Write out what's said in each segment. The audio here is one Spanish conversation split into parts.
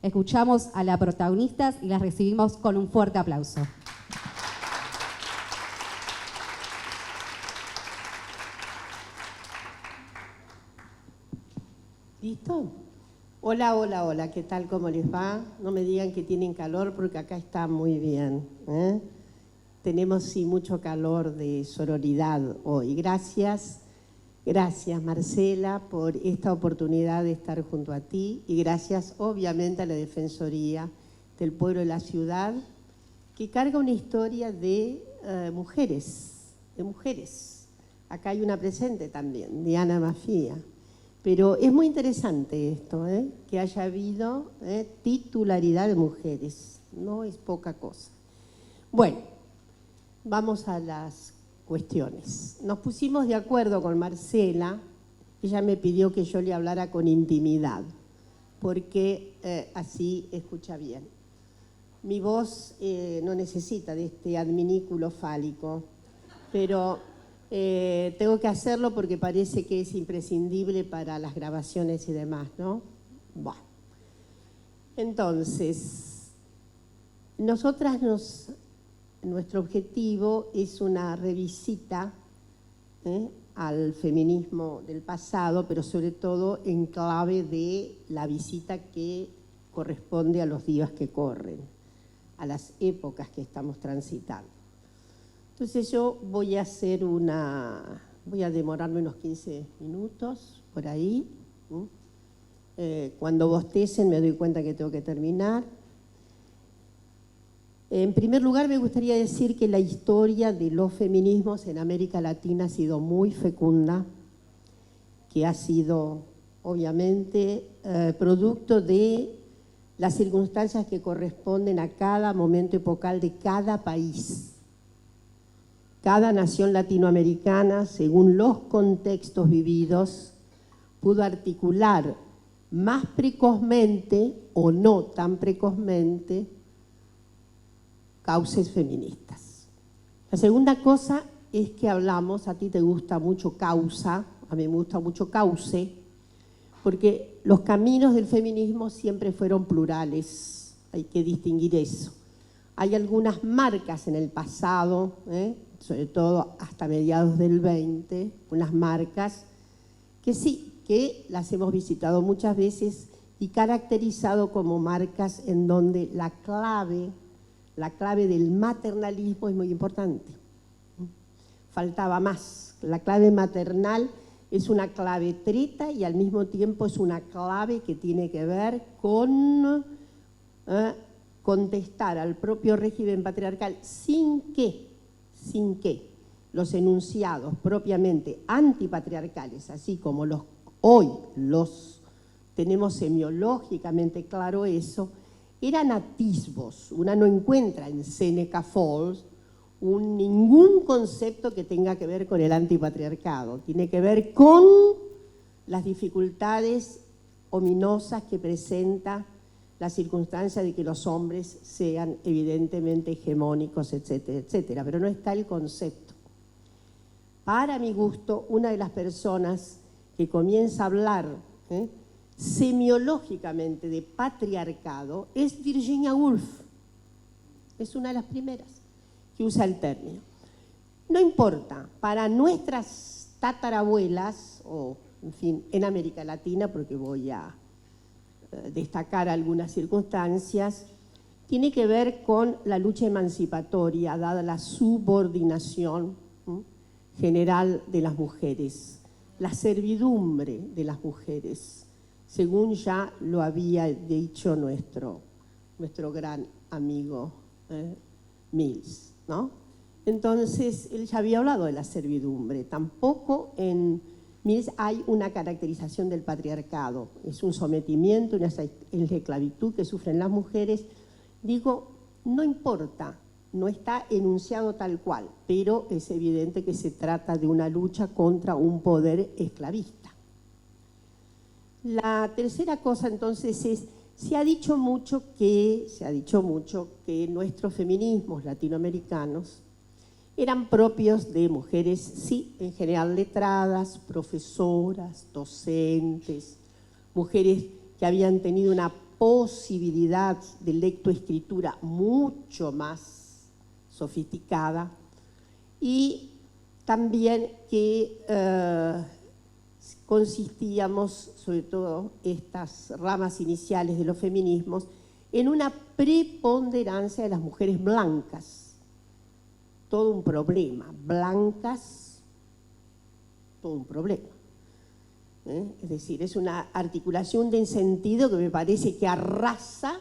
Escuchamos a las protagonistas y las recibimos con un fuerte aplauso. ¿Listo? Hola, hola, hola, ¿qué tal? ¿Cómo les va? No me digan que tienen calor porque acá está muy bien, ¿eh? Tenemos sí mucho calor de sororidad hoy. Gracias, gracias Marcela por esta oportunidad de estar junto a ti y gracias obviamente a la Defensoría del Pueblo de la Ciudad que carga una historia de mujeres. Acá hay una presente también, Diana Mafía. Pero es muy interesante esto, que haya habido titularidad de mujeres, no es poca cosa. Bueno, vamos a las cuestiones. Nos pusimos de acuerdo con Marcela, ella me pidió que yo le hablara con intimidad, porque así escucha bien. Mi voz no necesita de este adminículo fálico, pero tengo que hacerlo porque parece que es imprescindible para las grabaciones y demás, ¿no? Bueno. Entonces, nuestro objetivo es una revisita al feminismo del pasado, pero sobre todo en clave de la visita que corresponde a los días que corren, a las épocas que estamos transitando. Entonces yo voy a demorarme unos 15 minutos por ahí. Cuando bostecen me doy cuenta que tengo que terminar. En primer lugar me gustaría decir que la historia de los feminismos en América Latina ha sido muy fecunda, que ha sido obviamente producto de las circunstancias que corresponden a cada momento epocal de cada país. Cada nación latinoamericana, según los contextos vividos, pudo articular más precozmente o no tan precozmente cauces feministas. La segunda cosa es que hablamos, a ti te gusta mucho causa, a mí me gusta mucho cauce, porque los caminos del feminismo siempre fueron plurales, hay que distinguir eso. Hay algunas marcas en el pasado, sobre todo hasta mediados del 20, unas marcas que sí, que las hemos visitado muchas veces y caracterizado como marcas en donde la clave del maternalismo es muy importante. Faltaba más. La clave maternal es una clave treta y al mismo tiempo es una clave que tiene que ver con contestar al propio régimen patriarcal sin que los enunciados propiamente antipatriarcales, así como hoy los tenemos semiológicamente claro eso, eran atisbos. Una no encuentra en Seneca Falls ningún concepto que tenga que ver con el antipatriarcado. Tiene que ver con las dificultades ominosas que presenta la circunstancia de que los hombres sean evidentemente hegemónicos, etcétera, etcétera. Pero no está el concepto. Para mi gusto, una de las personas que comienza a hablar semiológicamente de patriarcado es Virginia Woolf. Es una de las primeras que usa el término. No importa, para nuestras tatarabuelas, o en fin, en América Latina, porque voy a destacar algunas circunstancias, tiene que ver con la lucha emancipatoria, dada la subordinación general de las mujeres, la servidumbre de las mujeres, según ya lo había dicho nuestro gran amigo Mills, ¿no? Entonces, él ya había hablado de la servidumbre. Tampoco en Mills hay una caracterización del patriarcado. Es un sometimiento, una esclavitud que sufren las mujeres. Digo, no importa, no está enunciado tal cual, pero es evidente que se trata de una lucha contra un poder esclavista. La tercera cosa entonces es, se ha dicho mucho que nuestros feminismos latinoamericanos eran propios de mujeres, sí, en general letradas, profesoras, docentes, mujeres que habían tenido una posibilidad de lectoescritura mucho más sofisticada y también que consistíamos, sobre todo estas ramas iniciales de los feminismos, en una preponderancia de las mujeres blancas. Todo un problema. Blancas, todo un problema. Es decir, es una articulación de sentido que me parece que arrasa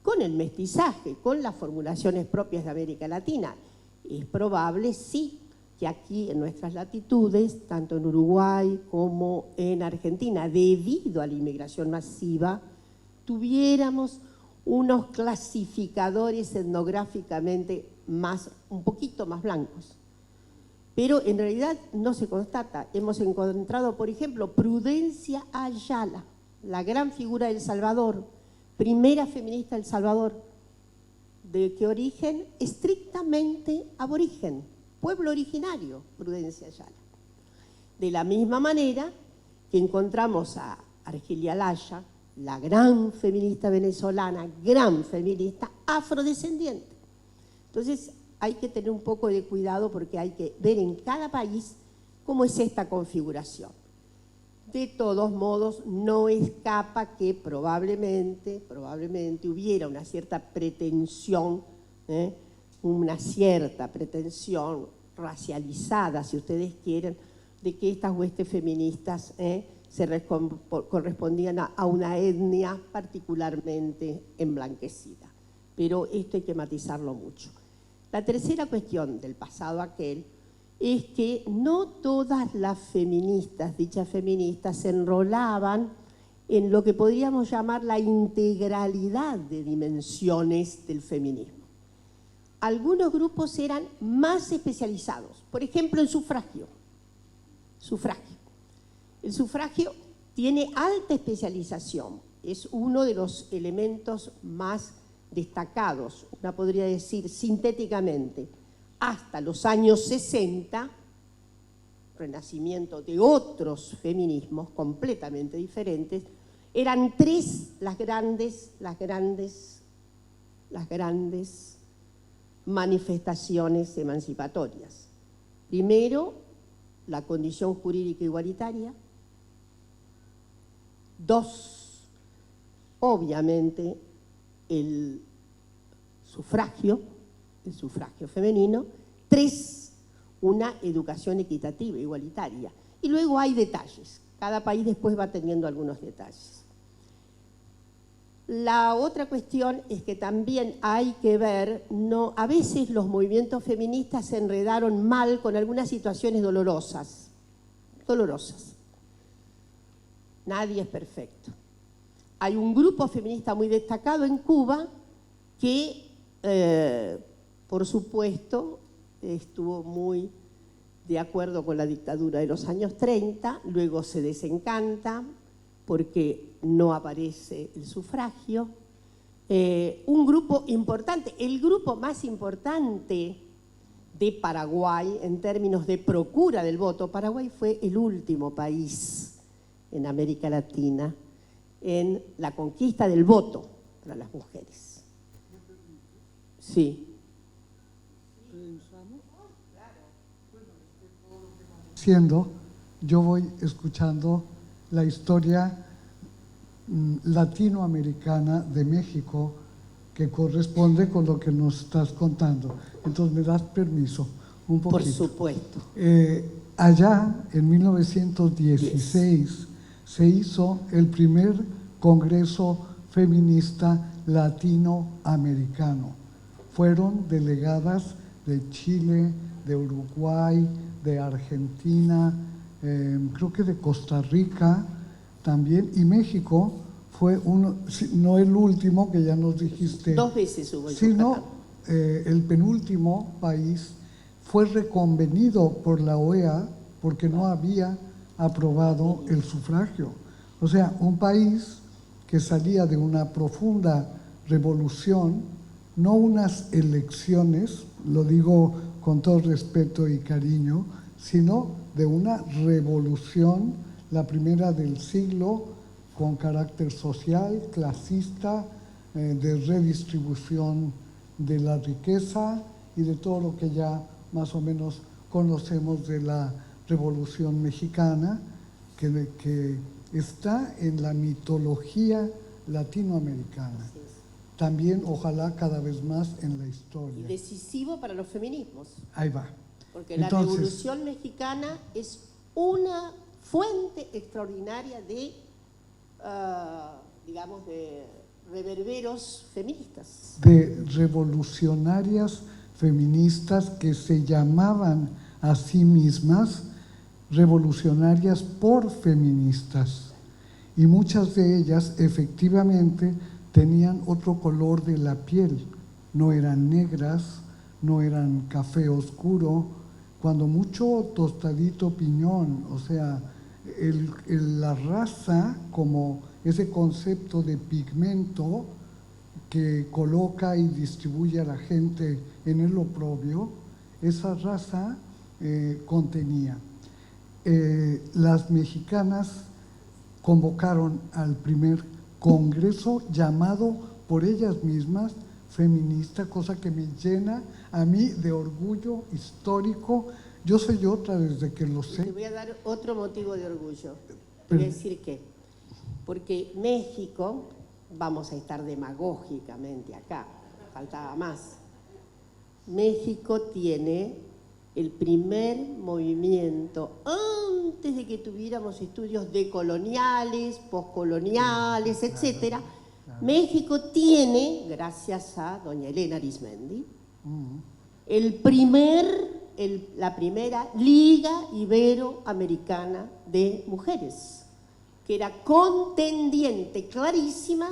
con el mestizaje, con las formulaciones propias de América Latina. Es probable, sí, que aquí en nuestras latitudes, tanto en Uruguay como en Argentina, debido a la inmigración masiva, tuviéramos unos clasificadores etnográficamente un poquito más blancos. Pero en realidad no se constata. Hemos encontrado, por ejemplo, Prudencia Ayala, la gran figura del Salvador, primera feminista del Salvador. ¿De qué origen? Estrictamente aborigen, pueblo originario, Prudencia Ayala. De la misma manera que encontramos a Argelia Laya, la gran feminista venezolana, gran feminista afrodescendiente. Entonces hay que tener un poco de cuidado porque hay que ver en cada país cómo es esta configuración. De todos modos, no escapa que probablemente hubiera una cierta pretensión, racializada, si ustedes quieren, de que estas huestes feministas correspondían a una etnia particularmente emblanquecida. Pero esto hay que matizarlo mucho. La tercera cuestión del pasado aquel es que no todas las feministas, dichas feministas, se enrolaban en lo que podríamos llamar la integralidad de dimensiones del feminismo. Algunos grupos eran más especializados, por ejemplo, en sufragio. El sufragio tiene alta especialización, es uno de los elementos más destacados, una podría decir sintéticamente, hasta los años 60, renacimiento de otros feminismos completamente diferentes, eran tres las grandes manifestaciones emancipatorias. Primero, la condición jurídica igualitaria. Dos, obviamente, el sufragio femenino. Tres, una educación equitativa, igualitaria. Y luego hay detalles. Cada país después va teniendo algunos detalles. La otra cuestión es que también hay que ver, a veces los movimientos feministas se enredaron mal con algunas situaciones dolorosas. Nadie es perfecto. Hay un grupo feminista muy destacado en Cuba que, por supuesto, estuvo muy de acuerdo con la dictadura de los años 30, luego se desencanta porque no aparece el sufragio. Un grupo importante, el grupo más importante de Paraguay en términos de procura del voto. Paraguay fue el último país en América Latina en la conquista del voto para las mujeres. Sí. Yo voy escuchando la historia latinoamericana de México que corresponde con lo que nos estás contando. Entonces, ¿me das permiso? Un poquito. Por supuesto. Allá, en 1916, se hizo el primer Congreso Feminista Latinoamericano. Fueron delegadas de Chile, de Uruguay, de Argentina, creo que de Costa Rica también, y México fue uno, no el último que ya nos dijiste. 2 veces hubo el sino el penúltimo país. Fue reconvenido por la OEA porque no había aprobado el sufragio. O sea, un país que salía de una profunda revolución, no unas elecciones, lo digo con todo respeto y cariño, sino de una revolución, la primera del siglo con carácter social, clasista, de redistribución de la riqueza y de todo lo que ya más o menos conocemos de la Revolución Mexicana, que está en la mitología latinoamericana. También, ojalá, cada vez más en la Y historia. decisivo para los feminismos. Ahí va. Porque Entonces, la Revolución Mexicana es una fuente extraordinaria de, digamos, de reverberos feministas. de revolucionarias feministas que se llamaban a sí mismas revolucionarias por feministas, y muchas de ellas efectivamente tenían otro color de la piel, no eran negras, no eran café oscuro, cuando mucho tostadito piñón, o sea, la raza como ese concepto de pigmento que coloca y distribuye a la gente en el oprobio, esa raza contenía. Las mexicanas convocaron al primer congreso llamado por ellas mismas feminista, cosa que me llena a mí de orgullo histórico. Yo soy otra desde que lo Te sé. voy a dar otro motivo de orgullo. Te Pero- voy a decir qué. Porque México, vamos a estar demagógicamente acá, faltaba más. México tiene el primer movimiento, antes de que tuviéramos estudios decoloniales, poscoloniales, etcétera. México tiene, gracias a doña Elena Arizmendi, la primera Liga Iberoamericana de Mujeres, que era contendiente clarísima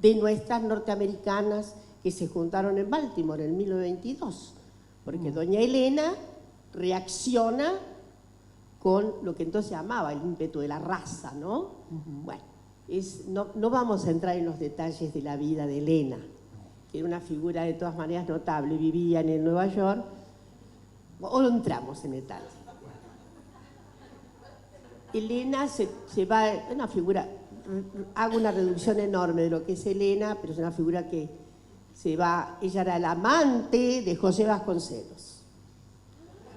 de nuestras norteamericanas que se juntaron en Baltimore en 1922, porque doña Elena reacciona con lo que entonces se llamaba el ímpetu de la raza, ¿no? Bueno, no vamos a entrar en los detalles de la vida de Elena, que era una figura de todas maneras notable, vivía en Nueva York, o no entramos en detalles. Elena se va, es una figura, hago una reducción enorme de lo que es Elena, pero es una figura que se va, ella era la amante de José Vasconcelos.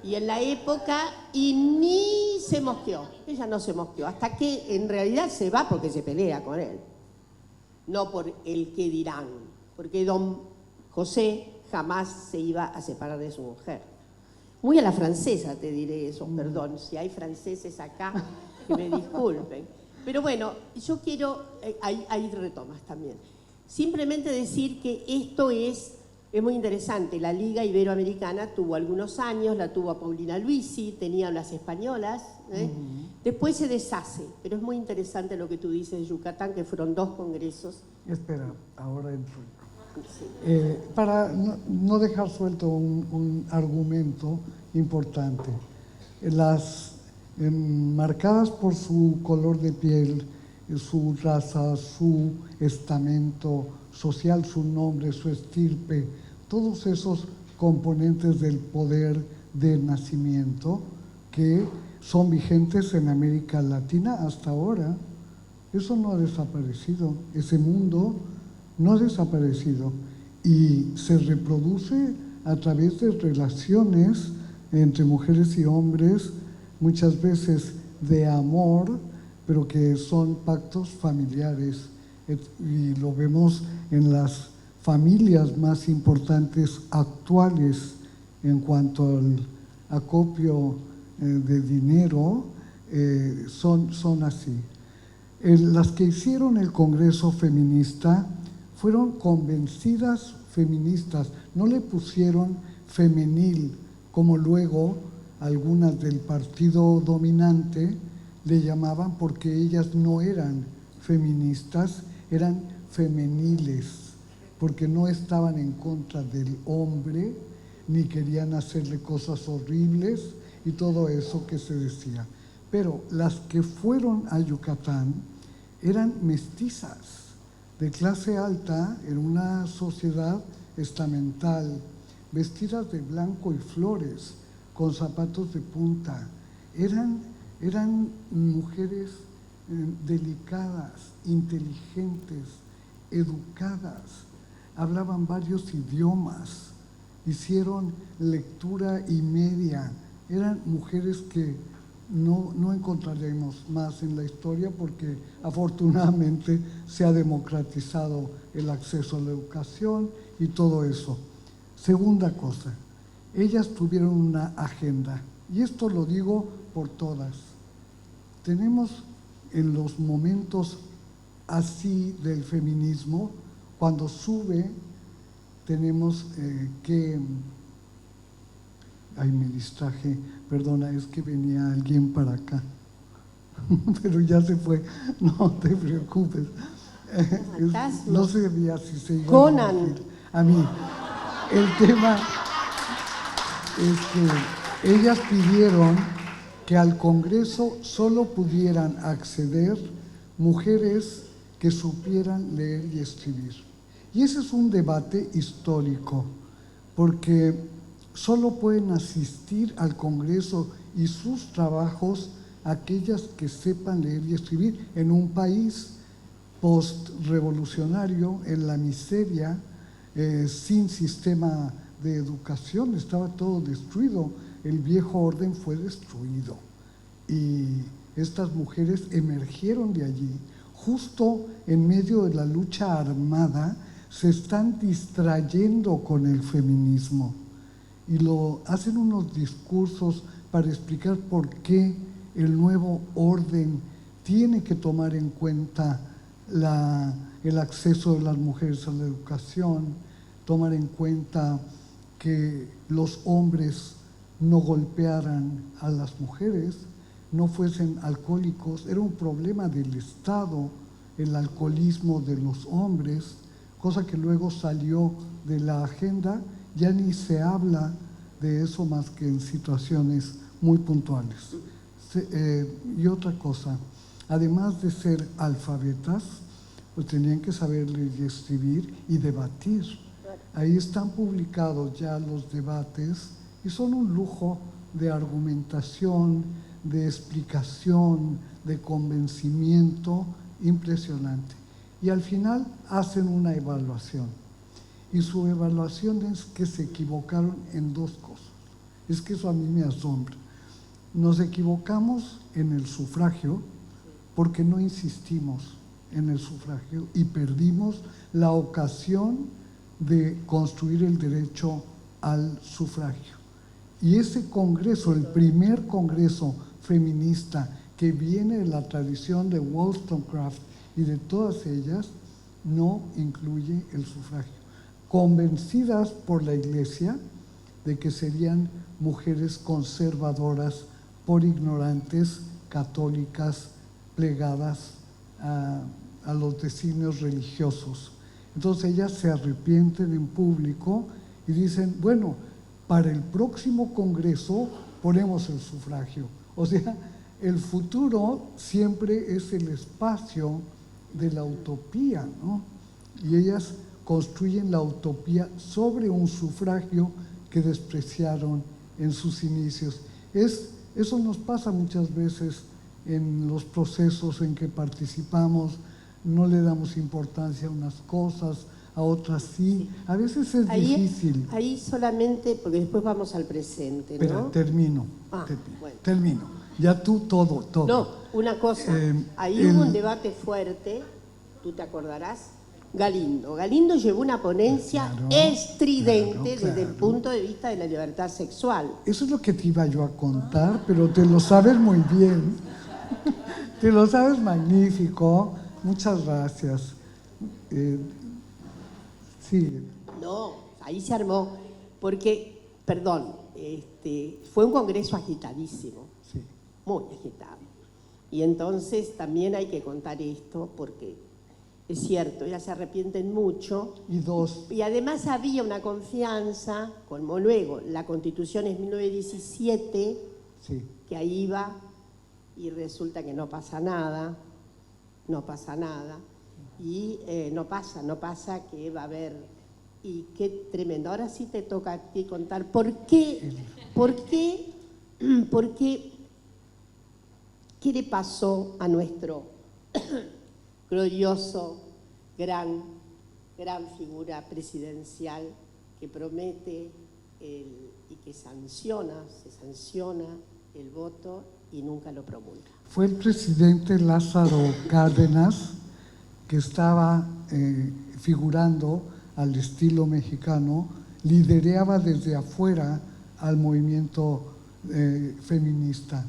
Y en la época, y ni se mosqueó, ella no se mosqueó, hasta que en realidad se va porque se pelea con él, no por el qué dirán, porque don José jamás se iba a separar de su mujer. Muy a la francesa te diré eso, perdón, si hay franceses acá, que me disculpen. Pero bueno, yo quiero, hay retomas también. Simplemente decir que esto es muy interesante. La Liga Iberoamericana tuvo algunos años, la tuvo a Paulina Luisi, tenían las españolas, después se deshace, pero es muy interesante lo que tú dices de Yucatán, que fueron 2 congresos. Espera, ahora entro. Sí. Para no dejar suelto un argumento importante, las marcadas por su color de piel, su raza, su estamento social, su nombre, su estirpe, todos esos componentes del poder de nacimiento que son vigentes en América Latina hasta ahora, eso no ha desaparecido, ese mundo no ha desaparecido y se reproduce a través de relaciones entre mujeres y hombres, muchas veces de amor, pero que son pactos familiares, y lo vemos en las familias más importantes actuales en cuanto al acopio de dinero, son así. Las que hicieron el Congreso Feminista fueron convencidas feministas, no le pusieron femenil, como luego algunas del partido dominante le llamaban, porque ellas no eran feministas, eran femeniles, porque no estaban en contra del hombre, ni querían hacerle cosas horribles y todo eso que se decía. Pero las que fueron a Yucatán eran mestizas, de clase alta, en una sociedad estamental, vestidas de blanco y flores, con zapatos de punta. Eran mujeres delicadas, inteligentes, educadas, hablaban varios idiomas, hicieron lectura y media, eran mujeres que no encontraremos más en la historia porque afortunadamente se ha democratizado el acceso a la educación y todo eso. Segunda cosa, ellas tuvieron una agenda, y esto lo digo por todas. Tenemos en los momentos así del feminismo, cuando sube, tenemos que... Ay, me distraje, perdona, es que venía alguien para acá, pero ya se fue, no te preocupes. No sabía si se iba Conan. a dirigir a mí. El tema es que ellas pidieron que al Congreso solo pudieran acceder mujeres que supieran leer y escribir. Y ese es un debate histórico, porque solo pueden asistir al Congreso y sus trabajos aquellas que sepan leer y escribir en un país post-revolucionario, en la miseria, sin sistema de educación, estaba todo destruido, el viejo orden fue destruido y estas mujeres emergieron de allí. Justo en medio de la lucha armada se están distrayendo con el feminismo y lo hacen unos discursos para explicar por qué el nuevo orden tiene que tomar en cuenta el acceso de las mujeres a la educación, tomar en cuenta que los hombres no golpearan a las mujeres, no fuesen alcohólicos. Era un problema del Estado el alcoholismo de los hombres, cosa que luego salió de la agenda. Ya ni se habla de eso más que en situaciones muy puntuales. Y otra cosa, además de ser alfabetas, pues tenían que saber leer y escribir y debatir. Ahí están publicados ya los debates y son un lujo de argumentación, de explicación, de convencimiento impresionante. Y al final hacen una evaluación. Y su evaluación es que se equivocaron en dos cosas. Es que eso a mí me asombra. Nos equivocamos en el sufragio porque no insistimos en el sufragio y perdimos la ocasión de construir el derecho al sufragio. Y ese congreso, el primer congreso feminista que viene de la tradición de Wollstonecraft y de todas ellas, no incluye el sufragio, convencidas por la Iglesia de que serían mujeres conservadoras por ignorantes, católicas, plegadas a los designios religiosos. Entonces ellas se arrepienten en público y dicen, bueno, para el próximo congreso ponemos el sufragio. O sea, el futuro siempre es el espacio de la utopía, ¿no? Y ellas construyen la utopía sobre un sufragio que despreciaron en sus inicios. Eso nos pasa muchas veces en los procesos en que participamos, no le damos importancia a unas cosas, a otras sí. A veces es difícil. Ahí solamente, porque después vamos al presente, ¿no? Espera, termino. Bueno. Termino. Ya tú todo. No, una cosa. Ahí hubo un debate fuerte, tú te acordarás. Galindo llevó una ponencia estridente desde el punto de vista de la libertad sexual. Eso es lo que te iba yo a contar, pero te lo sabes muy bien. Te lo sabes magnífico. Muchas gracias. Sí. No, ahí se armó, porque, perdón, fue un congreso agitadísimo, Sí. muy agitado. Y entonces también hay que contar esto, porque es cierto, ellas se arrepienten mucho. Y además había una confianza, como luego la Constitución es 1917, Sí. que ahí va y resulta que no pasa nada, y no pasa que va a haber, y qué tremendo. Ahora sí te toca a ti contar qué le pasó a nuestro glorioso, gran figura presidencial que promete y que se sanciona el voto y nunca lo promulga. Fue el presidente Lázaro Cárdenas que estaba figurando al estilo mexicano, lideraba desde afuera al movimiento feminista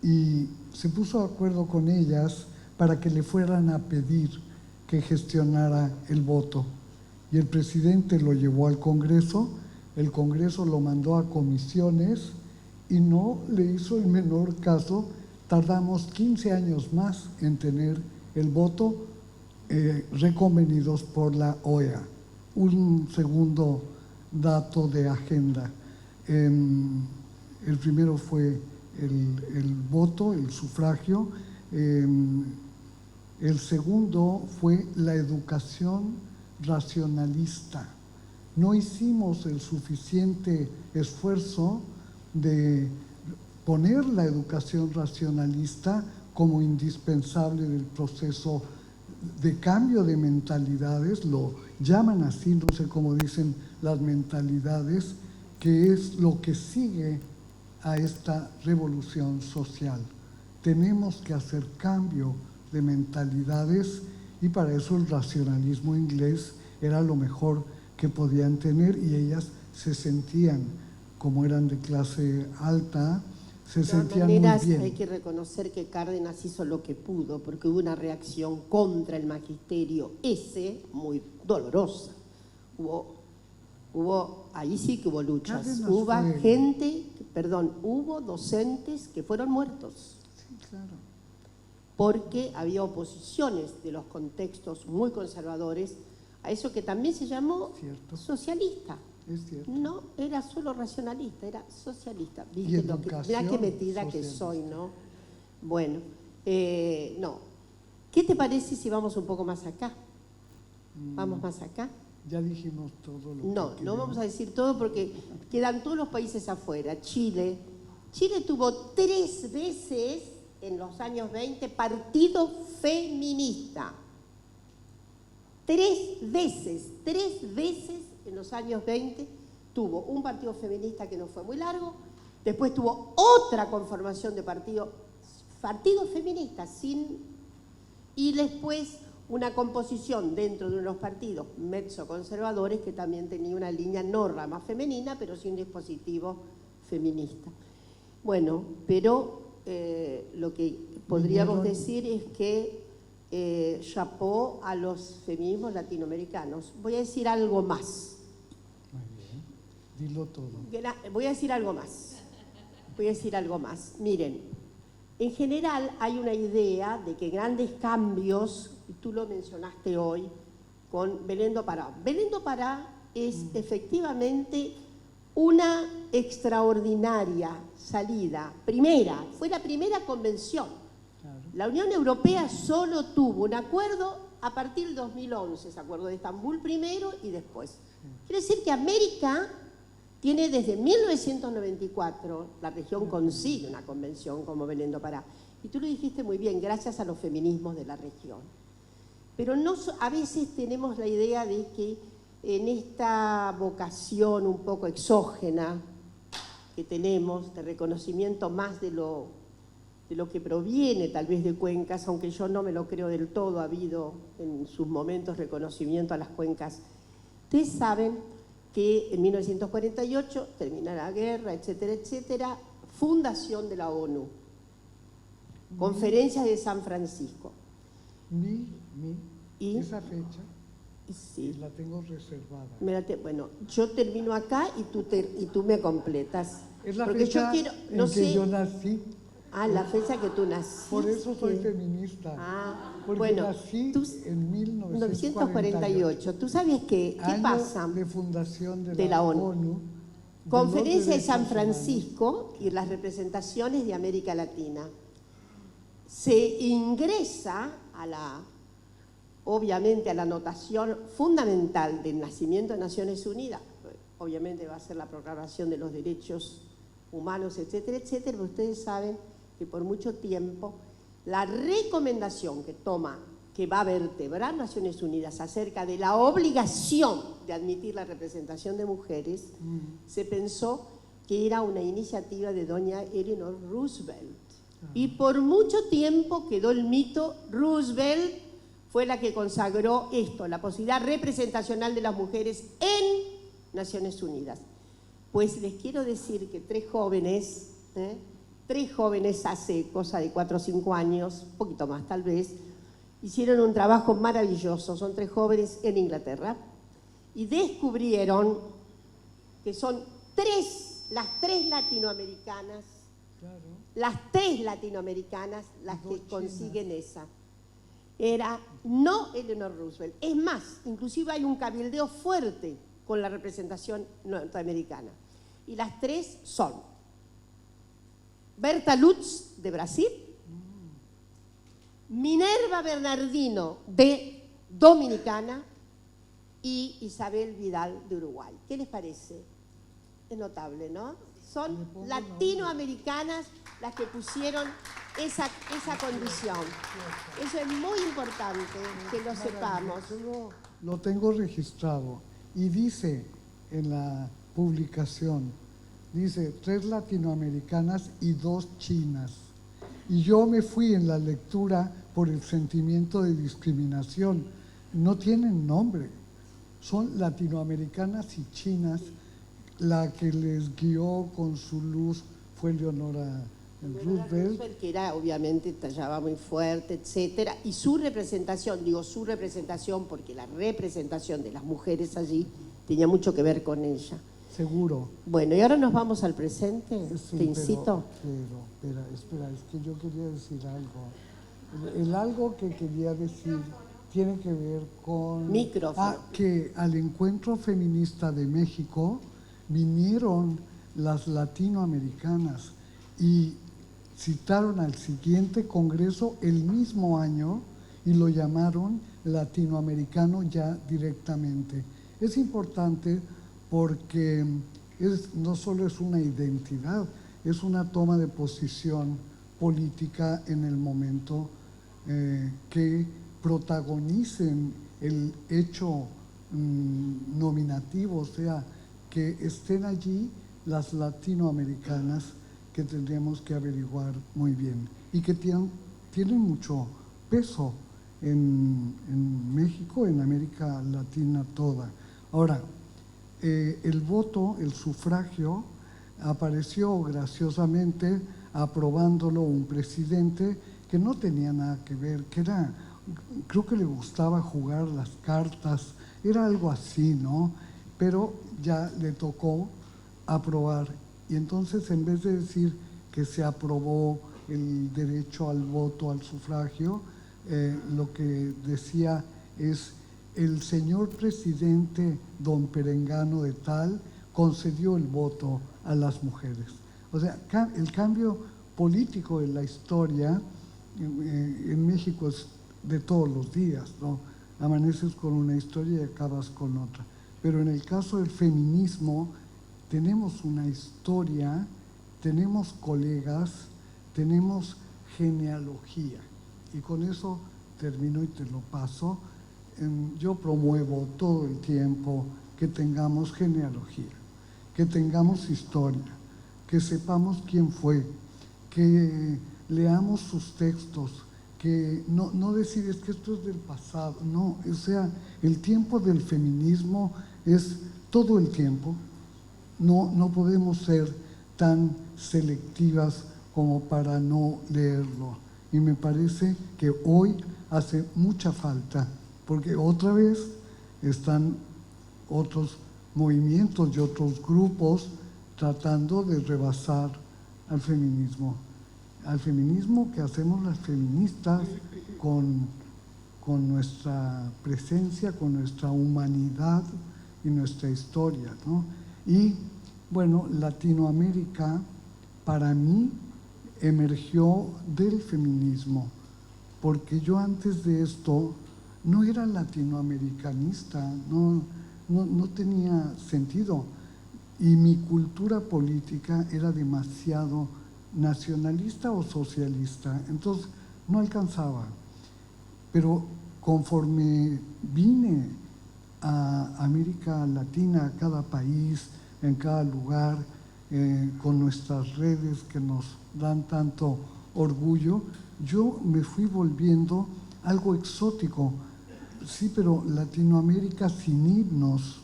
y se puso de acuerdo con ellas para que le fueran a pedir que gestionara el voto. Y el presidente lo llevó al Congreso, el Congreso lo mandó a comisiones y no le hizo el menor caso. Tardamos 15 años más en tener el voto reconvenidos por la OEA. Un segundo dato de agenda. El primero fue el voto, el sufragio. El segundo fue la educación racionalista. No hicimos el suficiente esfuerzo de poner la educación racionalista como indispensable del proceso de cambio de mentalidades, lo llaman así, no sé cómo dicen las mentalidades, que es lo que sigue a esta revolución social. Tenemos que hacer cambio de mentalidades y para eso el racionalismo inglés era lo mejor que podían tener y ellas se sentían, como eran de clase alta, se sentían muy bien. Hay que reconocer que Cárdenas hizo lo que pudo porque hubo una reacción contra el magisterio muy dolorosa. Ahí sí que hubo luchas. Hubo docentes que fueron muertos. Sí, claro. Porque había oposiciones de los contextos muy conservadores a eso que también se llamó socialista. Es cierto. No era solo racionalista, era socialista. Y Mirá qué metida que socialista. soy, ¿no? Bueno, no. ¿Qué te parece si vamos un poco más acá? ¿Vamos más acá? Ya dijimos todo lo que No queríamos. vamos a decir todo porque quedan todos los países afuera. Chile tuvo 3 veces en los años 20 partido feminista. 3 veces en los años 20 tuvo un partido feminista que no fue muy largo, después tuvo otra conformación de partido feminista y después una composición dentro de unos partidos mezzoconservadores que también tenía una línea no rama femenina, pero sí un dispositivo feminista. Bueno, pero lo que podríamos decir es que chapeau a los feminismos latinoamericanos. Voy a decir algo más. Muy bien, dilo todo. Voy a decir algo más. Miren, en general hay una idea de que grandes cambios, y tú lo mencionaste hoy, con Belén do Pará. Belén do Pará es efectivamente una extraordinaria salida. Fue la primera convención. Claro. La Unión Europea solo tuvo un acuerdo a partir del 2011, se acuerdo de Estambul primero y después. Quiere decir que América tiene desde 1994, la región consigue una convención como Belén do Pará. Y tú lo dijiste muy bien, gracias a los feminismos de la región. Pero a veces tenemos la idea de que en esta vocación un poco exógena que tenemos, de reconocimiento más de lo que proviene tal vez de cuencas, aunque yo no me lo creo del todo, ha habido en sus momentos reconocimiento a las cuencas. Ustedes saben que en 1948 termina la guerra, etcétera, etcétera, fundación de la ONU, Conferencia de San Francisco. ¿Y? Esa fecha sí. la tengo reservada. Bueno, yo termino acá y tú me completas. Es la porque fecha yo quiero, no en sé, que yo nací. la fecha que tú naciste. Por eso soy feminista. Porque bueno, nací en 1948. ¿Tú sabes qué pasa? De fundación de la ONU. Conferencia de San Humanos. Francisco y las representaciones de América Latina. Se ingresa obviamente a la notación fundamental del nacimiento de Naciones Unidas. Obviamente va a ser la Proclamación de los Derechos Humanos, etcétera, etcétera. Pero ustedes saben que por mucho tiempo La recomendación que va a vertebrar Naciones Unidas acerca de la obligación de admitir la representación de mujeres, se pensó que era una iniciativa de doña Eleanor Roosevelt. Y por mucho tiempo quedó el mito, Roosevelt fue la que consagró esto, la posibilidad representacional de las mujeres en Naciones Unidas. Pues les quiero decir que tres jóvenes hace cosa de 4 o 5 años, un poquito más tal vez, hicieron un trabajo maravilloso. Son 3 jóvenes en Inglaterra y descubrieron que son las tres latinoamericanas, las 3 latinoamericanas las que consiguen esa. Era no Eleanor Roosevelt. Es más, inclusive hay un cabildeo fuerte con la representación norteamericana. Y las 3 son Berta Lutz, de Brasil, Minerva Bernardino, de Dominicana, y Isabel Vidal, de Uruguay. ¿Qué les parece? Es notable, ¿no? Son latinoamericanas las que pusieron esa condición. Eso es muy importante que lo sepamos. Lo tengo registrado y dice en la publicación, dice 3 latinoamericanas y 2 chinas. Y yo me fui en la lectura por el sentimiento de discriminación. No tienen nombre, son latinoamericanas y chinas. La que les guió con su luz fue Eleonora Roosevelt, que era, obviamente, tallaba muy fuerte, etcétera, y su representación, digo su representación porque la representación de las mujeres allí tenía mucho que ver con ella. seguro. Bueno, y ahora nos vamos al presente, Sí, te incito. Pero, espera, es que yo quería decir algo. El algo que quería decir tiene que ver con… Micrófono. Que al Encuentro Feminista de México vinieron las latinoamericanas y citaron al siguiente congreso el mismo año y lo llamaron latinoamericano ya directamente. Es importante porque no solo es una identidad, es una toma de posición política en el momento que protagonicen el hecho nominativo, o sea, que estén allí las latinoamericanas, que tendríamos que averiguar muy bien y que tienen mucho peso en México, en América Latina toda. Ahora, el voto, el sufragio, apareció graciosamente aprobándolo un presidente que no tenía nada que ver, que era, creo que le gustaba jugar las cartas, era algo así, ¿no? Pero ya le tocó aprobar. Y entonces, en vez de decir que se aprobó el derecho al voto, al sufragio, lo que decía es: el señor presidente don Perengano de tal concedió el voto a las mujeres. O sea, el cambio político de la historia en México es de todos los días, ¿no? Amaneces con una historia y acabas con otra. Pero en el caso del feminismo tenemos una historia, tenemos colegas, tenemos genealogía. Y con eso termino y te lo paso. Yo promuevo todo el tiempo que tengamos genealogía, que tengamos historia, que sepamos quién fue, que leamos sus textos, que no decir es que esto es del pasado, no, o sea, el tiempo del feminismo es todo el tiempo. No podemos ser tan selectivas como para no leerlo. Y me parece que hoy hace mucha falta, porque otra vez están otros movimientos y otros grupos tratando de rebasar al feminismo que hacemos las feministas con nuestra presencia, con nuestra humanidad y nuestra historia, ¿no? Y bueno, Latinoamérica para mí emergió del feminismo, porque yo antes de esto no era latinoamericanista, no tenía sentido, y mi cultura política era demasiado nacionalista o socialista. Entonces no alcanzaba. Pero conforme vine a América Latina, a cada país, en cada lugar, con nuestras redes que nos dan tanto orgullo, yo me fui volviendo algo exótico. Sí, pero Latinoamérica sin himnos,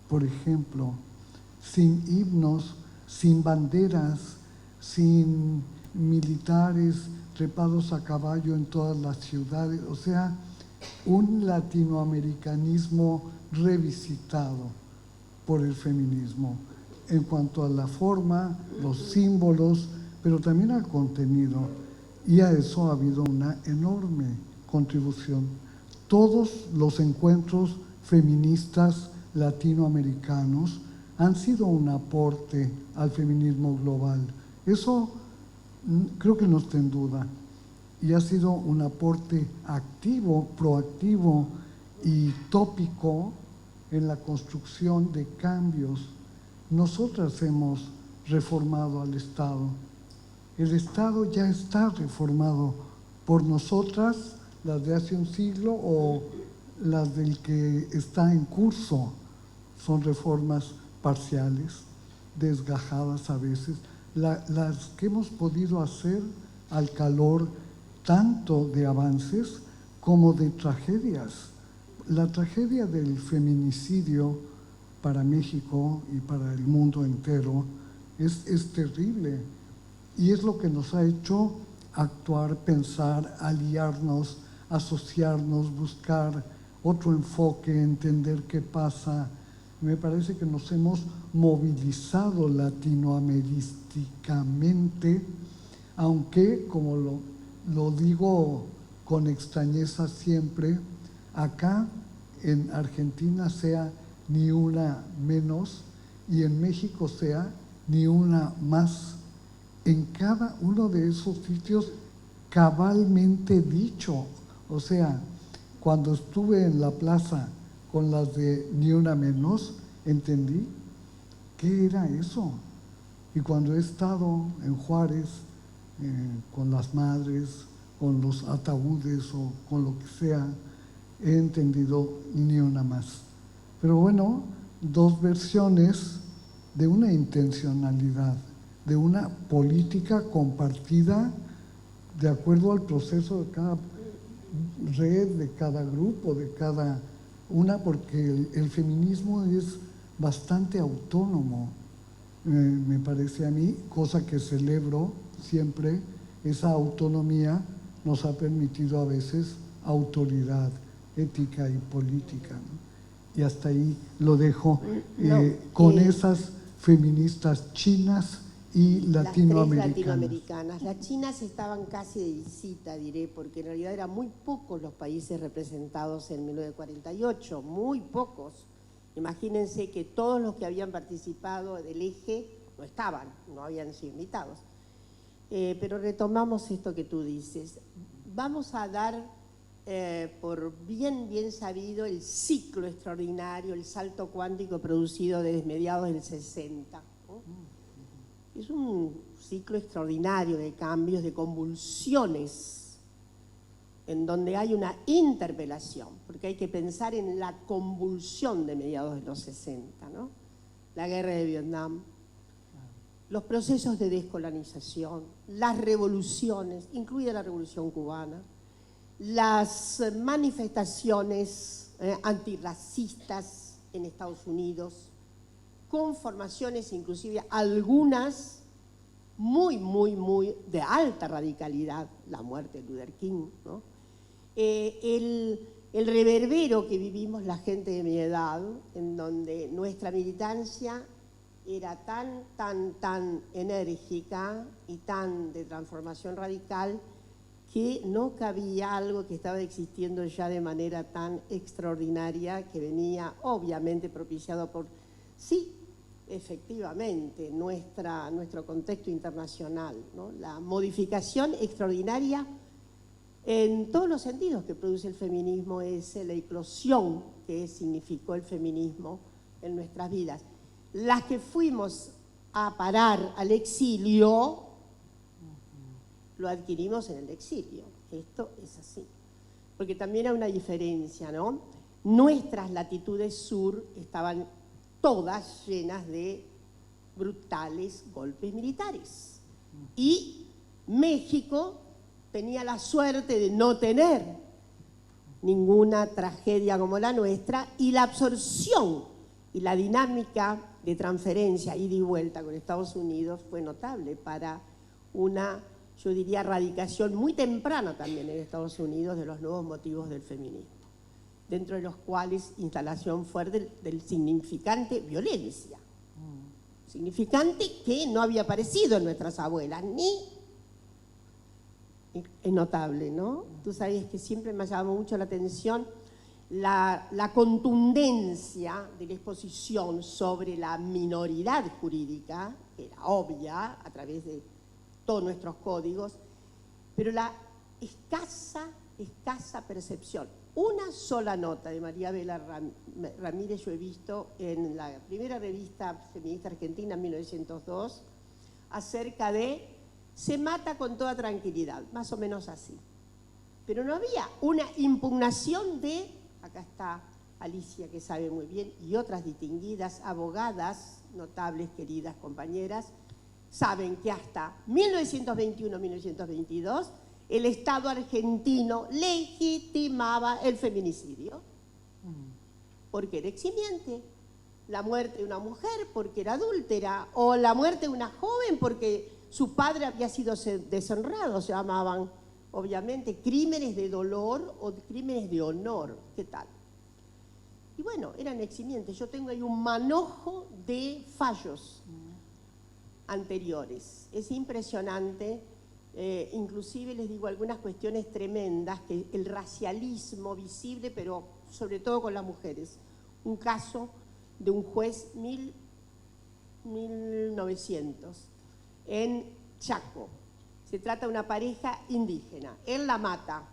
por ejemplo, sin himnos, sin banderas, sin militares trepados a caballo en todas las ciudades, o sea, un latinoamericanismo revisitado por el feminismo en cuanto a la forma, los símbolos, pero también al contenido. Y a eso ha habido una enorme contribución. Todos los encuentros feministas latinoamericanos han sido un aporte al feminismo global. Eso creo que no está en duda. Y ha sido un aporte activo, proactivo y tópico en la construcción de cambios. Nosotras hemos reformado al Estado. El Estado ya está reformado por nosotras, las de hace un siglo o las del que está en curso. Son reformas parciales, desgajadas a veces, las que hemos podido hacer al calor tanto de avances como de tragedias. La tragedia del feminicidio para México y para el mundo entero es terrible y es lo que nos ha hecho actuar, pensar, aliarnos, asociarnos, buscar otro enfoque, entender qué pasa. Me parece que nos hemos movilizado latinoamericamente, aunque, como lo digo con extrañeza siempre, acá en Argentina sea ni una menos y en México sea ni una más. En cada uno de esos sitios cabalmente dicho. O sea, cuando estuve en la plaza con las de Ni Una Menos, entendí qué era eso. Y cuando he estado en Juárez, con las madres, con los ataúdes o con lo que sea, he entendido Ni Una Más. Pero bueno, dos versiones de una intencionalidad, de una política compartida de acuerdo al proceso de cada red, de cada grupo, de cada una, porque el feminismo es bastante autónomo, me parece a mí, cosa que celebro siempre. Esa autonomía nos ha permitido a veces autoridad ética y política, ¿no? Y hasta ahí lo dejo con esas feministas chinas y latinoamericanas. Las tres latinoamericanas. Las chinas estaban casi de visita, diré, porque en realidad eran muy pocos los países representados en 1948, muy pocos. Imagínense que todos los que habían participado del eje no estaban, no habían sido invitados. Pero retomamos esto que tú dices. Vamos a dar por bien sabido el ciclo extraordinario, el salto cuántico producido desde mediados del 60. ¿no? Es un ciclo extraordinario de cambios, de convulsiones, en donde hay una interpelación, porque hay que pensar en la convulsión de mediados de los 60, ¿no? La guerra de Vietnam, los procesos de descolonización, las revoluciones, incluida la revolución cubana, las manifestaciones antirracistas en Estados Unidos, con formaciones inclusive algunas muy de alta radicalidad, la muerte de Luther King, ¿no? El reverbero que vivimos la gente de mi edad, en donde nuestra militancia era tan enérgica y tan de transformación radical que no cabía algo que estaba existiendo ya de manera tan extraordinaria, que venía obviamente propiciado por, sí, efectivamente, nuestro contexto internacional, ¿no? La modificación extraordinaria en todos los sentidos que produce el feminismo es la eclosión que significó el feminismo en nuestras vidas. Las que fuimos a parar al exilio, lo adquirimos en el exilio. Esto es así. Porque también hay una diferencia, ¿no? Nuestras latitudes sur estaban todas llenas de brutales golpes militares. Y México tenía la suerte de no tener ninguna tragedia como la nuestra, y la absorción y la dinámica de transferencia, ida y vuelta con Estados Unidos fue notable para una, yo diría, radicación muy temprana también en Estados Unidos de los nuevos motivos del feminismo, dentro de los cuales instalación fuerte del significante violencia, significante que no había aparecido en nuestras abuelas, ni es notable, ¿no? Tú sabes que siempre me ha llamado mucho la atención la contundencia de la exposición sobre la minoridad jurídica, que era obvia a través de todos nuestros códigos, pero la escasa percepción. Una sola nota de María Vela Ramírez yo he visto en la primera revista feminista argentina en 1902 acerca de se mata con toda tranquilidad, más o menos así. Pero no había una impugnación de, acá está Alicia que sabe muy bien, y otras distinguidas abogadas, notables, queridas compañeras, saben que hasta 1921-1922 el Estado argentino legitimaba el feminicidio, porque era eximiente. La muerte de una mujer porque era adúltera, o la muerte de una joven porque su padre había sido deshonrado, se llamaban obviamente crímenes de dolor o crímenes de honor. ¿Qué tal? Y bueno, eran eximientes. Yo tengo ahí un manojo de fallos anteriores. Es impresionante, inclusive les digo algunas cuestiones tremendas, que el racialismo visible, pero sobre todo con las mujeres. Un caso de un juez 1900 en Chaco. Se trata de una pareja indígena. Él la mata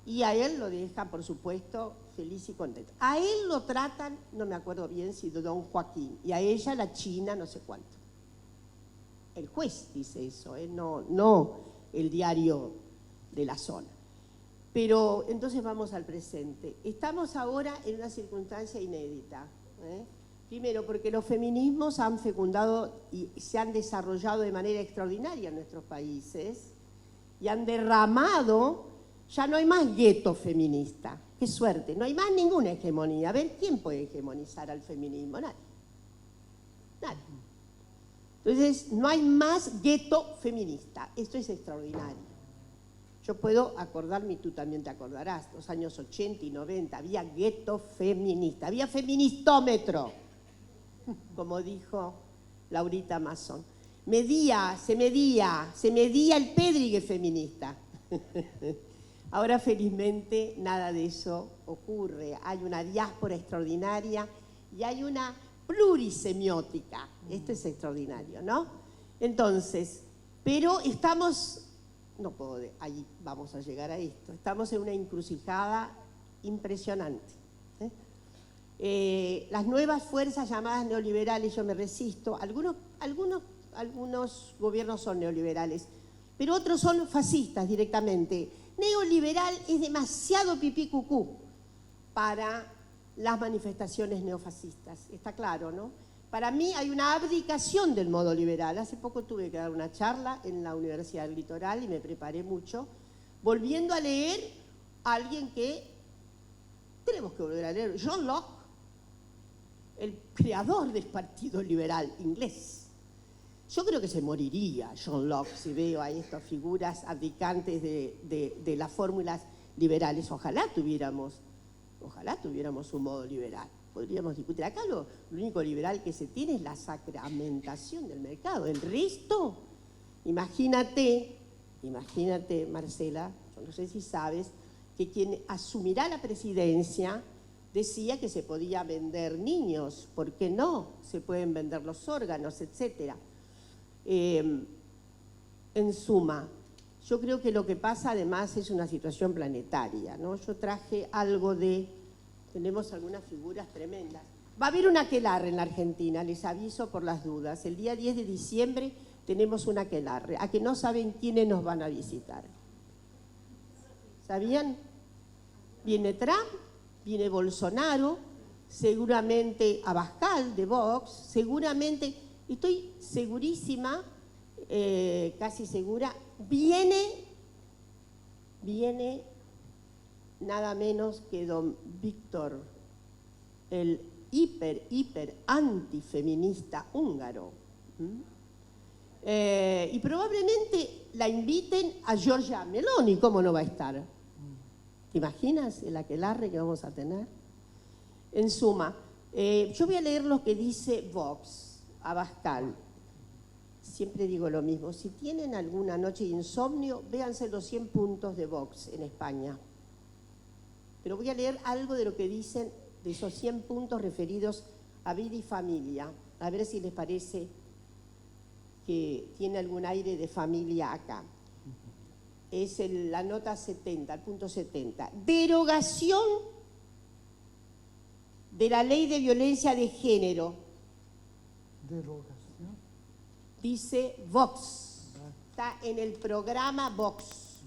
y a él lo deja, por supuesto, feliz y contento. A él lo tratan, no me acuerdo bien si de don Joaquín, y a ella la china no sé cuánto. El juez dice eso, no el diario de la zona. Pero entonces vamos al presente. Estamos ahora en una circunstancia inédita. Primero, porque los feminismos han fecundado y se han desarrollado de manera extraordinaria en nuestros países y han derramado, ya no hay más gueto feminista. Qué suerte, no hay más ninguna hegemonía. A ver, ¿quién puede hegemonizar al feminismo? Nadie. Nadie. Entonces, no hay más gueto feminista. Esto es extraordinario. Yo puedo acordarme, y tú también te acordarás, los años 80 y 90, había gueto feminista, había feministómetro, como dijo Laurita Mazzón. Se medía el Pedrigue feminista. Ahora, felizmente, nada de eso ocurre. Hay una diáspora extraordinaria y hay una plurisemiótica. Esto es extraordinario, ¿no? Entonces, pero estamos... No puedo, ahí vamos a llegar a esto. Estamos en una encrucijada impresionante. Las nuevas fuerzas llamadas neoliberales, yo me resisto. Algunos gobiernos son neoliberales, pero otros son fascistas directamente. Neoliberal es demasiado pipí cucú para las manifestaciones neofascistas. Está claro, ¿no? Para mí hay una abdicación del modo liberal. Hace poco tuve que dar una charla en la Universidad del Litoral y me preparé mucho, volviendo a leer a alguien que tenemos que volver a leer, John Locke, el creador del Partido Liberal inglés. Yo creo que se moriría John Locke si veo a estas figuras abdicantes de las fórmulas liberales. Ojalá tuviéramos un modo liberal. Podríamos discutir. Acá lo único liberal que se tiene es la sacramentación del mercado. El resto, imagínate, Marcela, yo no sé si sabes, que quien asumirá la presidencia decía que se podía vender niños. ¿Por qué no? Se pueden vender los órganos, etcétera. En suma, yo creo que lo que pasa además es una situación planetaria, ¿no? Yo traje algo de... Tenemos algunas figuras tremendas. Va a haber un aquelarre en la Argentina, les aviso por las dudas. El día 10 de diciembre tenemos un aquelarre. A que no saben quiénes nos van a visitar. ¿Sabían? Viene Trump, viene Bolsonaro, seguramente Abascal de Vox, seguramente, estoy segurísima, casi segura, viene nada menos que don Víctor, el hiper antifeminista húngaro. Y probablemente la inviten a Giorgia Meloni, ¿cómo no va a estar? ¿Te imaginas el aquelarre que vamos a tener? En suma, yo voy a leer lo que dice Vox, Abascal. Siempre digo lo mismo, si tienen alguna noche de insomnio, véanse los 100 puntos de Vox en España. Pero voy a leer algo de lo que dicen de esos 100 puntos referidos a vida y familia, a ver si les parece que tiene algún aire de familia acá. Es la nota 70, el punto 70. Derogación de la ley de violencia de género. Derogación. Dice Vox. Está en el programa Vox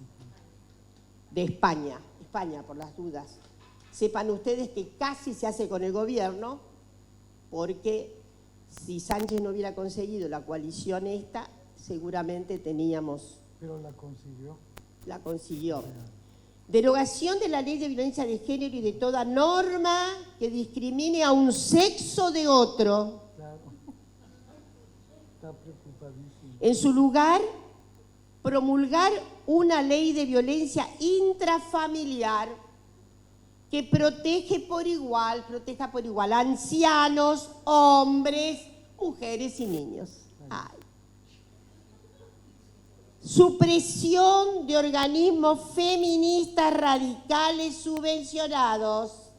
de España. España, por las dudas. Sepan ustedes que casi se hace con el gobierno, porque si Sánchez no hubiera conseguido la coalición esta, seguramente teníamos... Pero la consiguió. La consiguió. Derogación de la ley de violencia de género y de toda norma que discrimine a un sexo de otro. Claro. Está preocupadísimo. En su lugar, promulgar una ley de violencia intrafamiliar que proteja por igual a ancianos, hombres, mujeres y niños. Ay. Supresión de organismos feministas radicales subvencionados.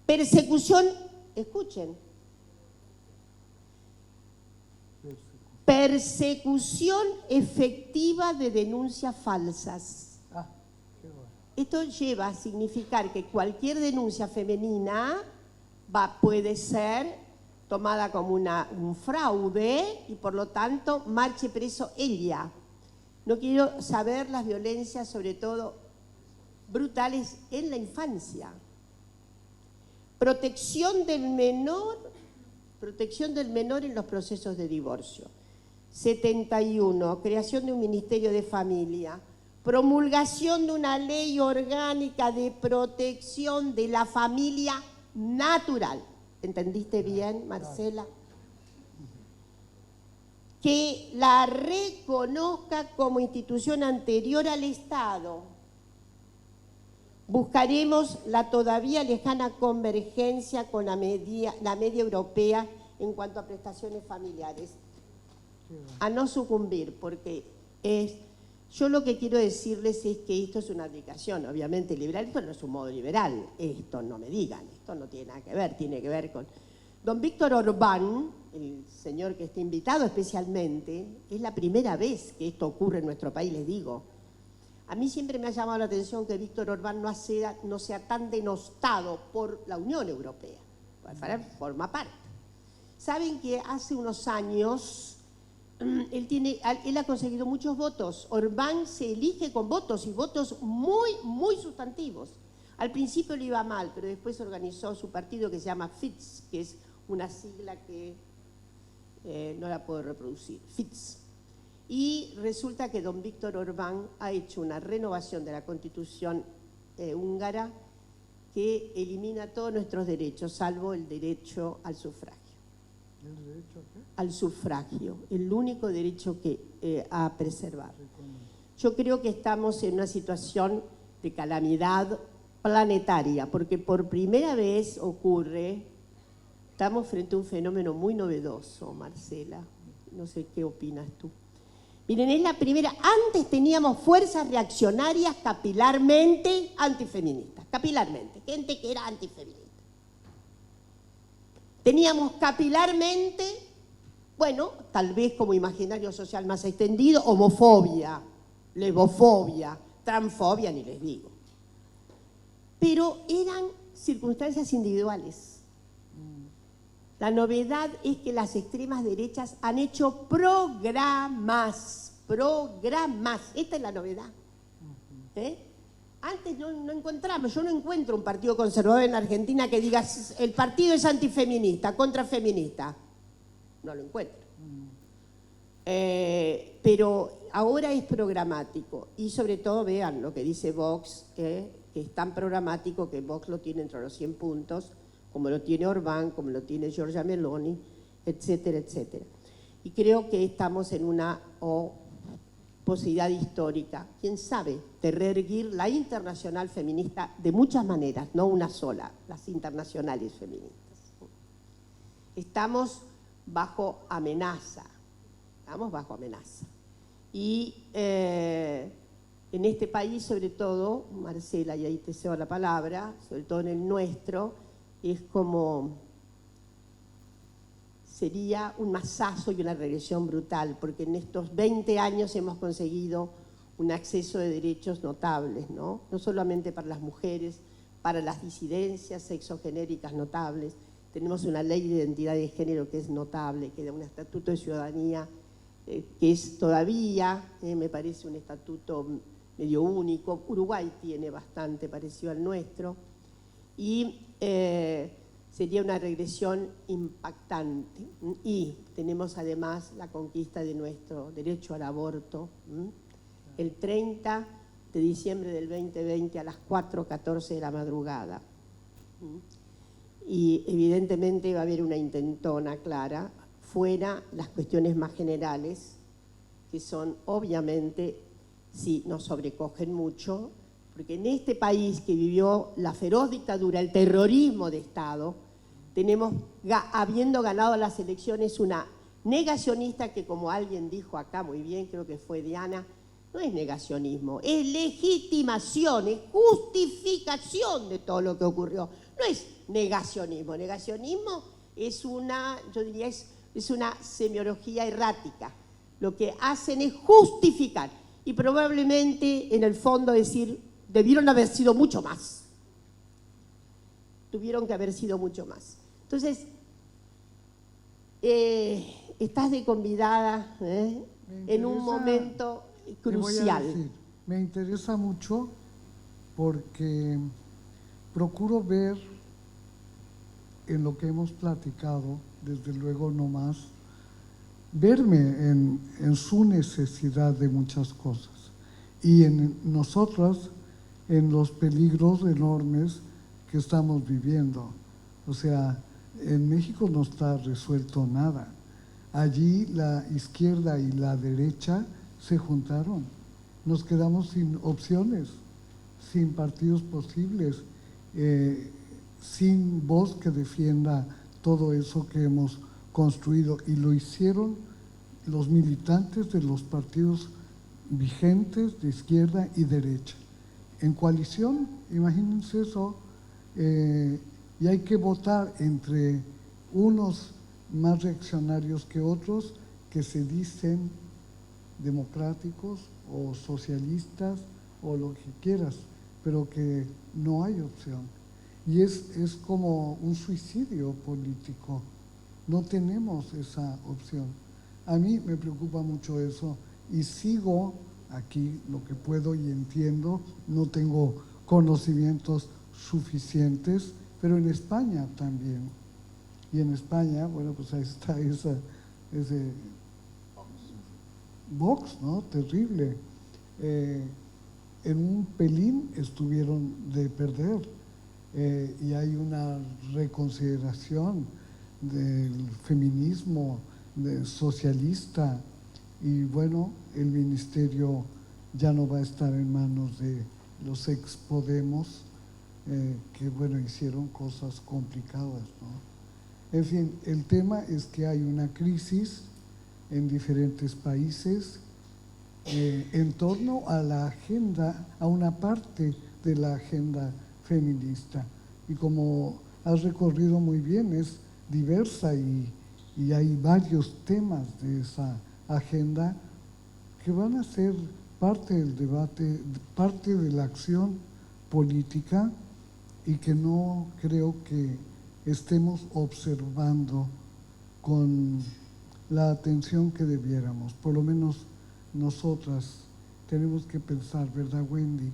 Persecución, escuchen, persecución efectiva de denuncias falsas. Qué bueno. Esto lleva a significar que cualquier denuncia femenina puede ser tomada como un fraude y por lo tanto marche preso ella. No quiero saber las violencias, sobre todo brutales, en la infancia. Protección del menor en los procesos de divorcio. 71, creación de un Ministerio de Familia. Promulgación de una ley orgánica de protección de la familia natural. ¿Entendiste bien, Marcela? Que la reconozca como institución anterior al Estado. Buscaremos la todavía lejana convergencia con la media europea en cuanto a prestaciones familiares. A no sucumbir, porque yo lo que quiero decirles es que esto es una aplicación, obviamente liberal, pero no es un modo liberal. Esto no me digan, esto no tiene nada que ver, tiene que ver con... Don Víctor Orbán, el señor que está invitado especialmente, es la primera vez que esto ocurre en nuestro país, les digo. A mí siempre me ha llamado la atención que Víctor Orbán no sea tan denostado por la Unión Europea. Forma parte. Saben que hace unos años... Él ha conseguido muchos votos. Orbán se elige con votos y votos muy, muy sustantivos. Al principio le iba mal, pero después organizó su partido que se llama FITZ, que es una sigla que no la puedo reproducir, FITZ. Y resulta que don Víctor Orbán ha hecho una renovación de la Constitución húngara que elimina todos nuestros derechos, salvo el derecho al sufragio. ¿El derecho a qué? Al sufragio, el único derecho que a preservar. Yo creo que estamos en una situación de calamidad planetaria, porque por primera vez estamos frente a un fenómeno muy novedoso, Marcela, no sé qué opinas tú. Miren, es la primera, antes teníamos fuerzas reaccionarias capilarmente antifeministas, capilarmente, gente que era antifeminista. Teníamos capilarmente, bueno, tal vez como imaginario social más extendido, homofobia, lesbofobia, transfobia, ni les digo. Pero eran circunstancias individuales. La novedad es que las extremas derechas han hecho programas. Esta es la novedad. Antes no encontramos, yo no encuentro un partido conservador en Argentina que diga el partido es antifeminista, contrafeminista. No lo encuentro. Pero ahora es programático y sobre todo vean lo que dice Vox, que es tan programático que Vox lo tiene entre los 100 puntos, como lo tiene Orbán, como lo tiene Giorgia Meloni, etcétera, etcétera. Y creo que estamos en una posibilidad histórica, quién sabe, de reerguir la internacional feminista de muchas maneras, no una sola, las internacionales feministas. Estamos bajo amenaza. Y en este país, sobre todo, Marcela, y ahí te cedo la palabra, sobre todo en el nuestro, es como, sería un masazo y una regresión brutal, porque en estos 20 años hemos conseguido un acceso de derechos notables, ¿no? No solamente para las mujeres, para las disidencias sexogenéricas notables. Tenemos una ley de identidad de género que es notable, que da un estatuto de ciudadanía que es todavía, me parece, un estatuto medio único. Uruguay tiene bastante parecido al nuestro. Y sería una regresión impactante. Y tenemos además la conquista de nuestro derecho al aborto. El 30 de diciembre del 2020 a las 4:14 de la madrugada. Y evidentemente va a haber una intentona clara, fuera las cuestiones más generales, que son obviamente, sí, nos sobrecogen mucho, porque en este país que vivió la feroz dictadura, el terrorismo de Estado, tenemos, habiendo ganado las elecciones, una negacionista que, como alguien dijo acá muy bien, creo que fue Diana, no es negacionismo, es legitimación, es justificación de todo lo que ocurrió. No es negacionismo. Negacionismo es una, yo diría, es una semiología errática. Lo que hacen es justificar y probablemente en el fondo decir, debieron haber sido mucho más. Tuvieron que haber sido mucho más. Entonces, estás de convidada en un momento crucial. Me interesa mucho porque procuro ver en lo que hemos platicado, desde luego no más, verme en su necesidad de muchas cosas y en nosotras en los peligros enormes que estamos viviendo. O sea, en México no está resuelto nada. Allí la izquierda y la derecha se juntaron. Nos quedamos sin opciones, sin partidos posibles, sin voz que defienda todo eso que hemos construido. Y lo hicieron los militantes de los partidos vigentes de izquierda y derecha. En coalición, imagínense eso, y hay que votar entre unos más reaccionarios que otros que se dicen democráticos o socialistas o lo que quieras, pero que no hay opción. Y es como un suicidio político. No tenemos esa opción. A mí me preocupa mucho eso y sigo aquí lo que puedo y entiendo. No tengo conocimientos suficientes, pero en España también. Y en España, bueno, pues ahí está ese Vox, ¿no? Terrible. En un pelín estuvieron de perder y hay una reconsideración del feminismo socialista y bueno, el ministerio ya no va a estar en manos de los ex Podemos que bueno, hicieron cosas complicadas, ¿no? En fin, el tema es que hay una crisis en diferentes países en torno a la agenda, a una parte de la agenda feminista. Y como has recorrido muy bien, es diversa y hay varios temas de esa agenda que van a ser parte del debate, parte de la acción política y que no creo que estemos observando con la atención que debiéramos. Por lo menos nosotras tenemos que pensar, ¿verdad, Wendy?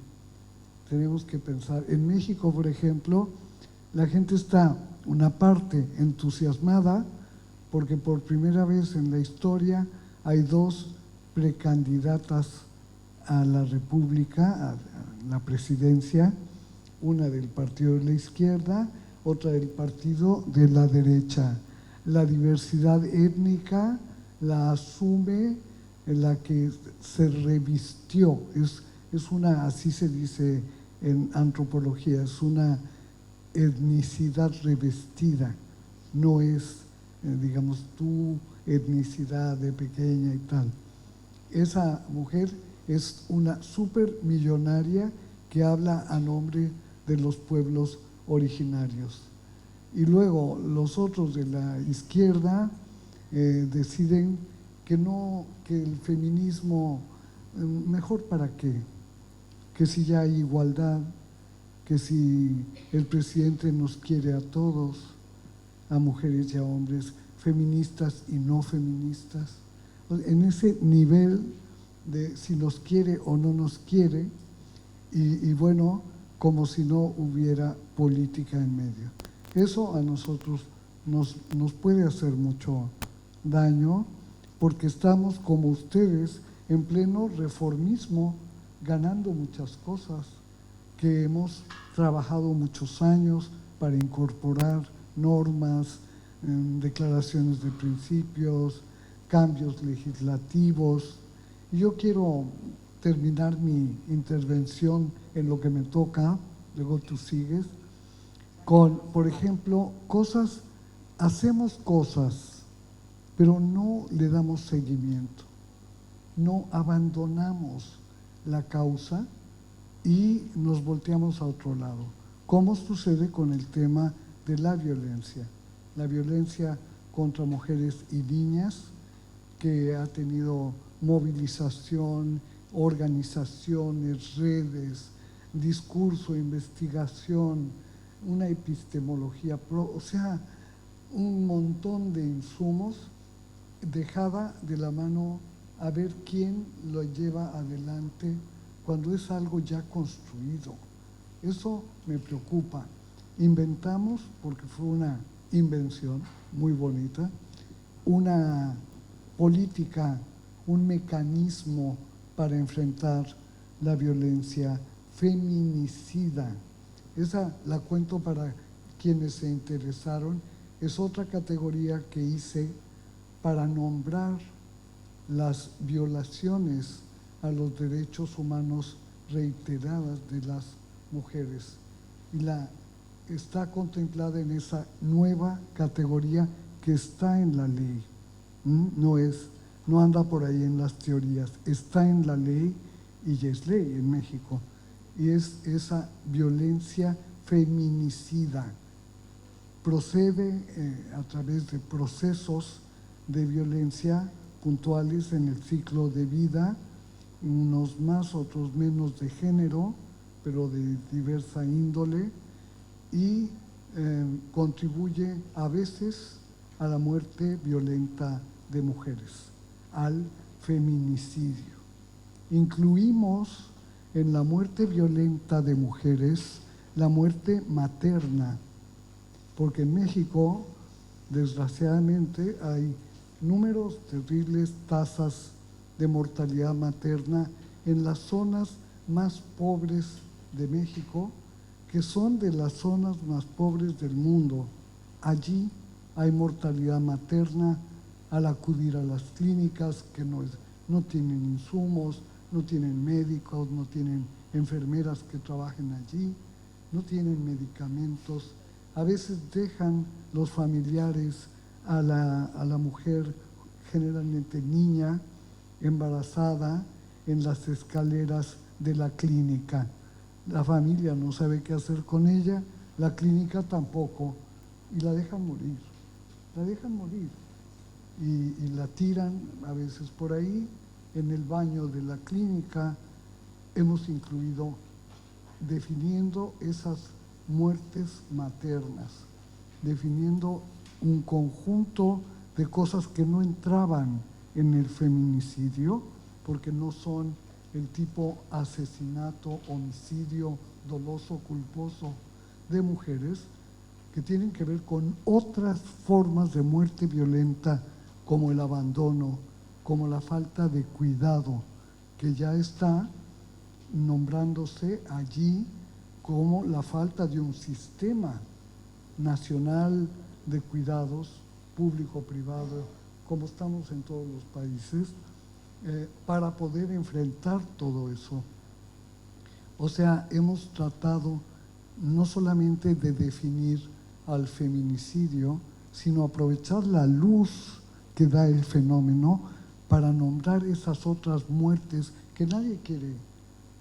tenemos que pensar. En México, por ejemplo, la gente está, una parte, entusiasmada porque por primera vez en la historia hay 2 precandidatas a la República, a la presidencia, una del partido de la izquierda, otra del partido de la derecha. La diversidad étnica la asume la que se revistió, es una, así se dice en antropología, es una etnicidad revestida, no es, digamos, tu etnicidad de pequeña y tal. Esa mujer es una supermillonaria que habla a nombre de los pueblos originarios. Y luego los otros de la izquierda deciden que no, que el feminismo, mejor para qué, que si ya hay igualdad, que si el presidente nos quiere a todos, a mujeres y a hombres, feministas y no feministas. En ese nivel de si nos quiere o no nos quiere, y bueno, como si no hubiera política en medio. Eso a nosotros nos puede hacer mucho daño porque estamos, como ustedes, en pleno reformismo, ganando muchas cosas que hemos trabajado muchos años para incorporar normas, declaraciones de principios, cambios legislativos. Y yo quiero terminar mi intervención en lo que me toca, luego tú sigues, con, por ejemplo, hacemos cosas, pero no le damos seguimiento, no abandonamos la causa y nos volteamos a otro lado. ¿Cómo sucede con el tema de la violencia contra mujeres y niñas, que ha tenido movilización, organizaciones, redes, discurso, investigación, una epistemología, o sea, un montón de insumos, dejada de la mano a ver quién lo lleva adelante cuando es algo ya construido. Eso me preocupa. Inventamos, porque fue una invención muy bonita, una política, un mecanismo para enfrentar la violencia feminicida. Esa la cuento para quienes se interesaron. Es otra categoría que hice para nombrar las violaciones a los derechos humanos reiteradas de las mujeres. Y está contemplada en esa nueva categoría que está en la ley. No anda por ahí en las teorías, está en la ley y ya es ley en México. Y es esa violencia feminicida. Procede a través de procesos de violencia puntuales en el ciclo de vida, unos más, otros menos de género, pero de diversa índole, y contribuye a veces a la muerte violenta de mujeres, al feminicidio. Incluimos en la muerte violenta de mujeres la muerte materna, porque en México, desgraciadamente, hay números terribles, tasas de mortalidad materna en las zonas más pobres de México, que son de las zonas más pobres del mundo. Allí hay mortalidad materna al acudir a las clínicas que no tienen insumos, no tienen médicos, no tienen enfermeras que trabajen allí, no tienen medicamentos. A veces dejan los familiares a la mujer, generalmente niña, embarazada, en las escaleras de la clínica. La familia no sabe qué hacer con ella, la clínica tampoco, y la dejan morir. Y la tiran a veces por ahí. En el baño de la clínica hemos incluido, definiendo esas muertes maternas, definiendo un conjunto de cosas que no entraban en el feminicidio, porque no son el tipo asesinato, homicidio doloso, culposo de mujeres que tienen que ver con otras formas de muerte violenta, como el abandono, como la falta de cuidado, que ya está nombrándose allí como la falta de un sistema nacional de cuidados público-privado, como estamos en todos los países, para poder enfrentar todo eso. O sea, hemos tratado no solamente de definir al feminicidio, sino aprovechar la luz que da el fenómeno para nombrar esas otras muertes que nadie quiere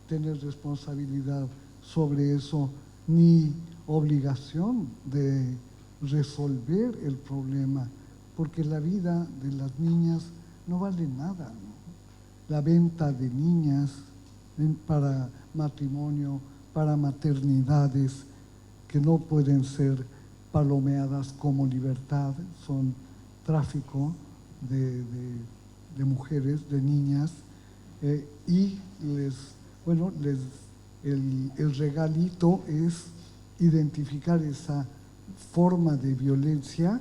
tener responsabilidad sobre eso, ni obligación de resolver el problema, porque la vida de las niñas no vale nada, ¿no? La venta de niñas para matrimonio, para maternidades que no pueden ser palomeadas como libertad, son tráfico de mujeres, de niñas, y el regalito es identificar esa forma de violencia.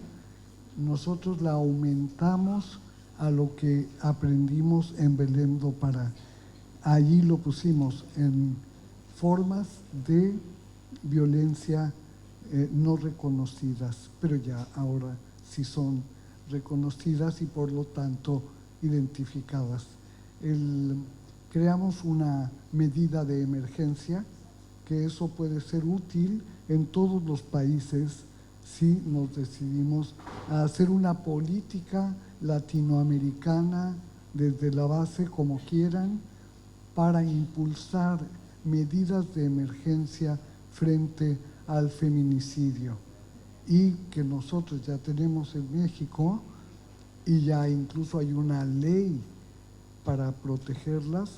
Nosotros la aumentamos a lo que aprendimos en Belém do Pará. Allí lo pusimos en formas de violencia no reconocidas, pero ya ahora sí son reconocidas y por lo tanto identificadas. Creamos una medida de emergencia, que eso puede ser útil en todos los países si nos decidimos a hacer una política latinoamericana desde la base, como quieran, para impulsar medidas de emergencia frente al feminicidio, y que nosotros ya tenemos en México, y ya incluso hay una ley para protegerlas,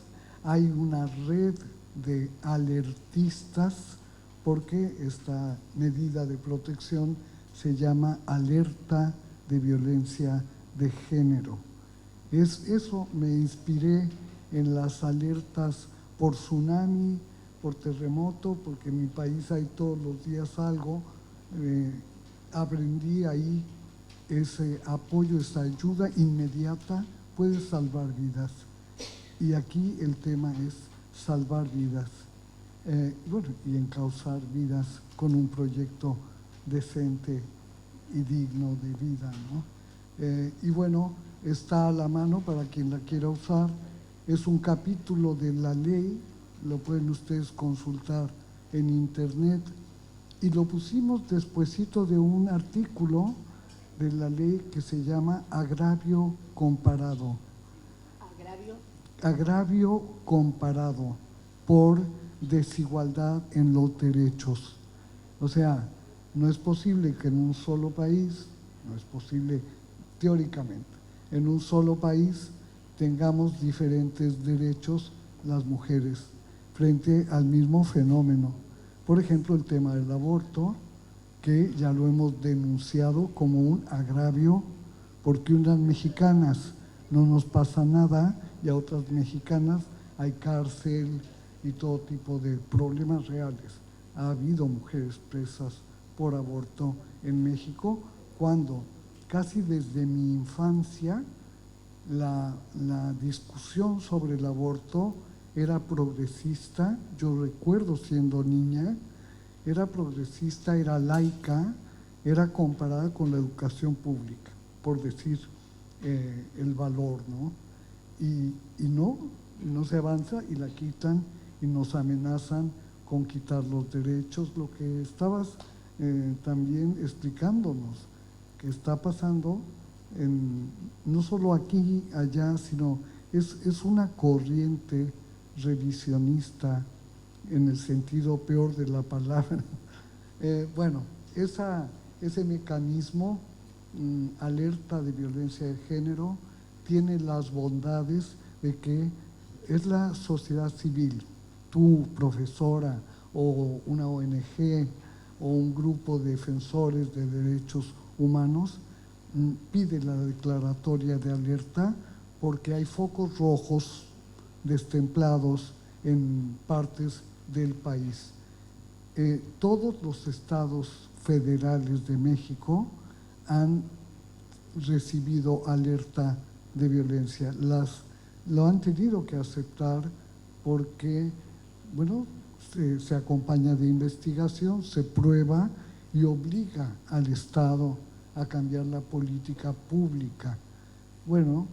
hay una red de alertistas, porque esta medida de protección se llama alerta de violencia de género. Eso me inspiré en las alertas por tsunami, por terremoto, porque en mi país hay todos los días algo. Aprendí ahí ese apoyo, esa ayuda inmediata puede salvar vidas. Y aquí el tema es salvar vidas. Y encauzar vidas con un proyecto decente y digno de vida, ¿no? Está a la mano para quien la quiera usar. Es un capítulo de la ley, lo pueden ustedes consultar en internet, y lo pusimos despuesito de un artículo de la ley que se llama agravio comparado. Agravio comparado por desigualdad en los derechos. O sea, no es posible que en un solo país, no es posible teóricamente, en un solo país tengamos diferentes derechos las mujeres frente al mismo fenómeno. Por ejemplo, el tema del aborto, que ya lo hemos denunciado como un agravio, porque unas mexicanas no nos pasa nada y a otras mexicanas hay cárcel y todo tipo de problemas reales. Ha habido mujeres presas por aborto en México, cuando casi desde mi infancia la discusión sobre el aborto era progresista. Yo recuerdo siendo niña, era progresista, era laica, era comparada con la educación pública, por decir el valor, ¿no? Y no se avanza y la quitan y nos amenazan con quitar los derechos. Lo que estabas también explicándonos, que está pasando no solo aquí, allá, sino es una corriente revisionista en el sentido peor de la palabra. Ese mecanismo, alerta de violencia de género, tiene las bondades de que es la sociedad civil, tú, profesora, o una ONG, o un grupo de defensores de derechos humanos, pide la declaratoria de alerta porque hay focos rojos destemplados en partes del país. todos los estados federales de México han recibido alerta de violencia. Lo han tenido que aceptar porque, bueno, se acompaña de investigación, se prueba y obliga al Estado a cambiar la política pública. Bueno,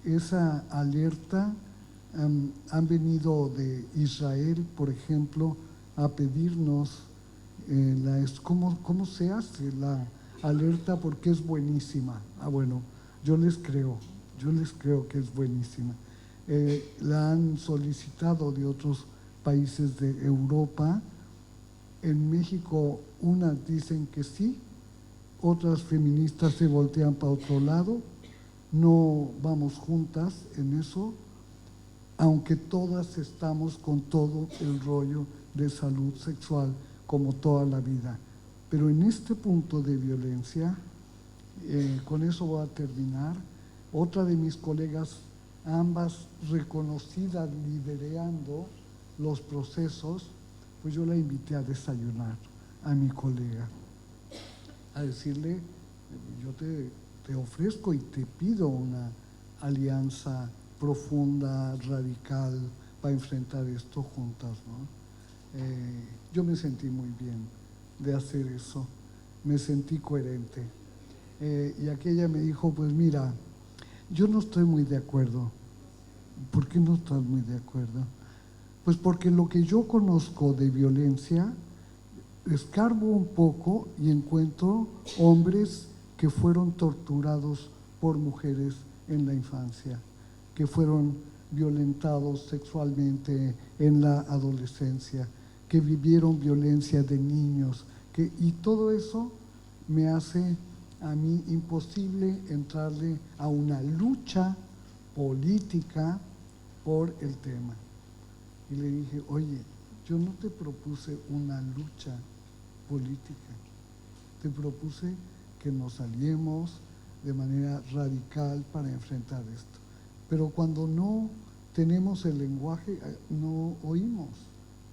esa alerta han venido de Israel, por ejemplo, a pedirnos cómo se hace la alerta, porque es buenísima. Bueno, yo les creo que es buenísima. La han solicitado de otros países de Europa. En México unas dicen que sí, otras feministas se voltean para otro lado, no vamos juntas en eso, aunque todas estamos con todo el rollo de salud sexual como toda la vida. Pero en este punto de violencia, con eso voy a terminar, otra de mis colegas, ambas reconocidas liderando los procesos, pues yo la invité a desayunar a mi colega, a decirle, yo te ofrezco y te pido una alianza profunda, radical, para enfrentar esto juntas, ¿no? Yo me sentí muy bien de hacer eso, me sentí coherente. Y aquella me dijo, pues mira, yo no estoy muy de acuerdo. ¿Por qué no estás muy de acuerdo? Pues porque lo que yo conozco de violencia, escarbo un poco y encuentro hombres que fueron torturados por mujeres en la infancia, que fueron violentados sexualmente en la adolescencia, que vivieron violencia de niños, y todo eso me hace a mí imposible entrarle a una lucha política por el tema. Y le dije, oye, yo no te propuse una lucha política, te propuse que nos aliemos de manera radical para enfrentar esto. Pero cuando no tenemos el lenguaje, no oímos,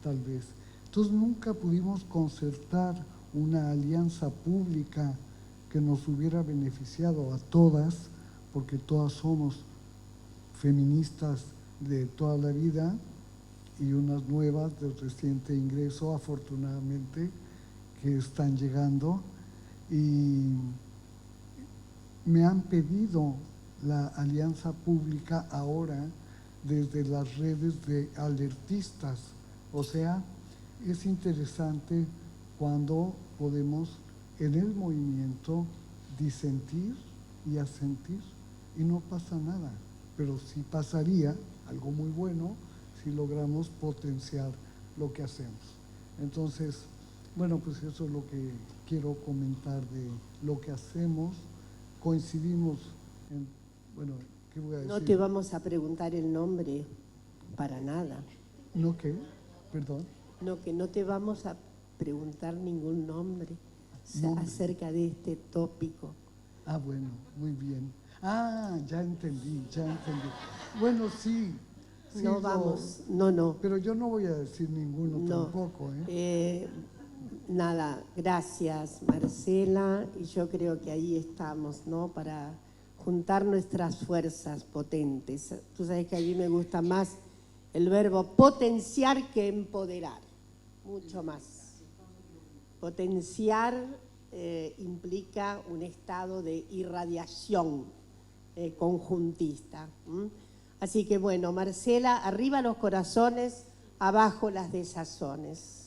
tal vez. Entonces nunca pudimos concertar una alianza pública que nos hubiera beneficiado a todas, porque todas somos feministas de toda la vida y unas nuevas de reciente ingreso, afortunadamente, que están llegando. Y me han pedido la alianza pública ahora desde las redes de alertistas. O sea, es interesante cuando podemos en el movimiento disentir y asentir y no pasa nada, pero sí pasaría algo muy bueno si logramos potenciar lo que hacemos. Entonces, bueno, pues eso es lo que quiero comentar de lo que hacemos. Coincidimos en, bueno, ¿qué voy a decir? No te vamos a preguntar el nombre, para nada. ¿No qué? Perdón. No, que no te vamos a preguntar ningún nombre acerca de este tópico. Ah, bueno, muy bien. Ah, ya entendí. Bueno, sí. No vamos, no. Pero yo no voy a decir ninguno tampoco, ¿eh? Nada, gracias Marcela, y yo creo que ahí estamos, ¿no? Para juntar nuestras fuerzas potentes. Tú sabes que a mí me gusta más el verbo potenciar que empoderar, mucho más. Potenciar implica un estado de irradiación conjuntista. Así que bueno, Marcela, arriba los corazones, abajo las desazones.